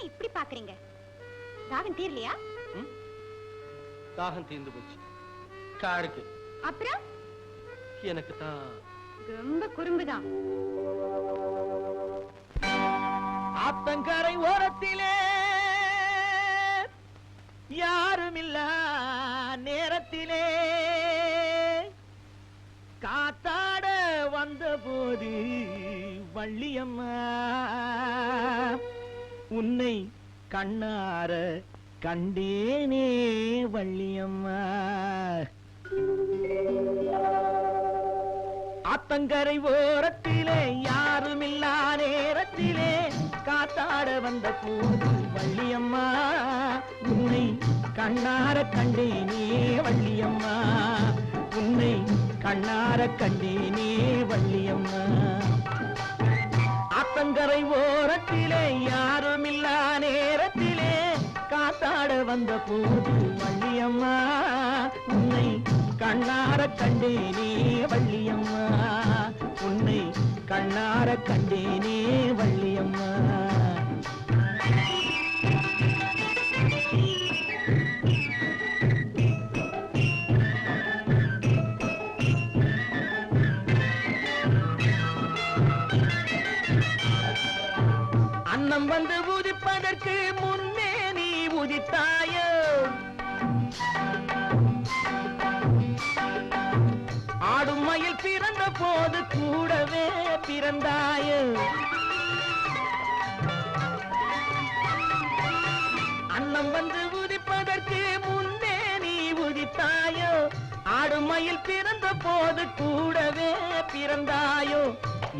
ஏன் இப்படி பாக்குறீங்க? தாகம் தீரலையா? தாகம் தீர்ந்து போச்சு. காருக்கு அப்புறம் எனக்கு தான் ரொம்ப குறும்புதான். ஆத்தங்கரை ஓரத்திலே யாருமில்ல நேரத்திலே காத்தாட வந்த போது வள்ளியம்மா உன்னை கண்ணார கண்டேனே வள்ளியம்மா. ஆத்தங்கரை ஓரத்திலே யாருமில்லா நேரத்திலே காத்தாட வந்த போது வள்ளியம்மா உன்னை கண்ணார கண்டேனே வள்ளியம்மா உன்னை கண்ணார கண்டேனே வள்ளியம்மா. ஆத்தங்கரை ஓரத்திலே யாருமில்லா நேரத்திலே காத்தாட வந்த போது வள்ளியம்மா உன்னை கண்ணார கண்டேனே வள்ளியம்மா உன்னை கண்ணார கண்டேனே வள்ளியம்மா. அன்னம் வந்து உதிப்பதற்கு முன்னே நீ உதித்தாயோ ஆடும் மயில் பிறந்த போது கூடவே பிறந்தாயோ அன்னம் வந்து உதிப்பதற்கு முன்னே நீ உதித்தாயோ ஆடும் மயில் பிறந்த போது கூடவே பிறந்தாயோ.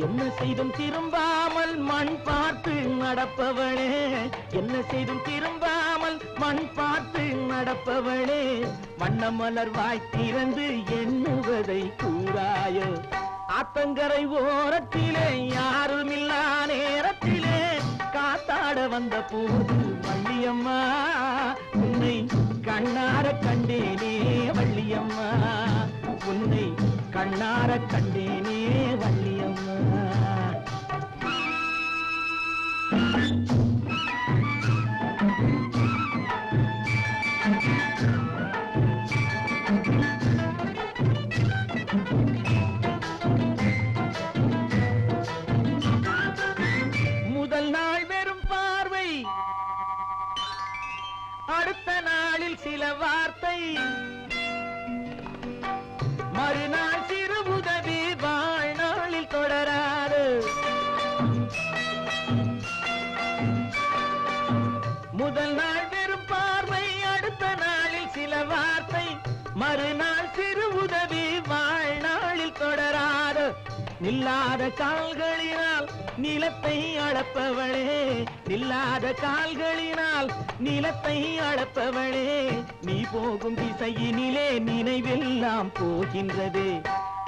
என்ன செய்தும் திரும்பாமல் மண் பார்த்து நடப்பவளே என்ன செய்தும் திரும்பாமல் மண் பார்த்து நடப்பவளே வண்ணமலர் வாய் திறந்து எண்ணுவதை கூறாயோ. ஆத்தங்கரை ஓரத்திலே யாருமில்லா நேரத்திலே காத்தாட வந்த போது வள்ளியம்மா உன்னை கண்ணார கண்டேனே வள்ளியம்மா உன்னை கண்ணார கண்டேனே வள்ளியம்மா. முதல் நாள் வெறும் பார்வை அடுத்த நாளில் சில வார்த்தை மறுநாள் சிறு உதவி வாழ்நாளில் தொடராது. முதல் நாள் வெறும் பார்வை அடுத்த நாளில் சில வார்த்தை மறுநாள் சிறு உதவி வாழ்நாளில் தொடராது. நில்லாத கால்களினால் நிலத்தை அளப்பவளே நில்லாத கால்களினால் நிலத்தை அளப்பவளே நீ போகும் திசையினிலே நினைவெல்லாம் போகின்றது.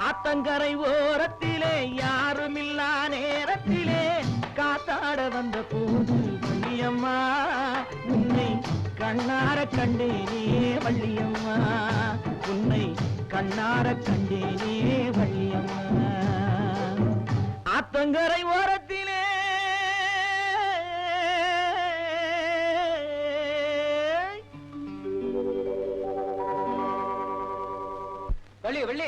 ஆத்தங்கரை ஓரத்திலே யாருமில்லா நேரத்திலே காத்தாட வந்த போது வள்ளியம்மா உன்னை கண்ணார கண்டேனே வள்ளியம்மா உன்னை கண்ணார கண்டேனே வள்ளியம்மா. ஆத்தங்கரை ஓரத்திலே வள்ளி வள்ளி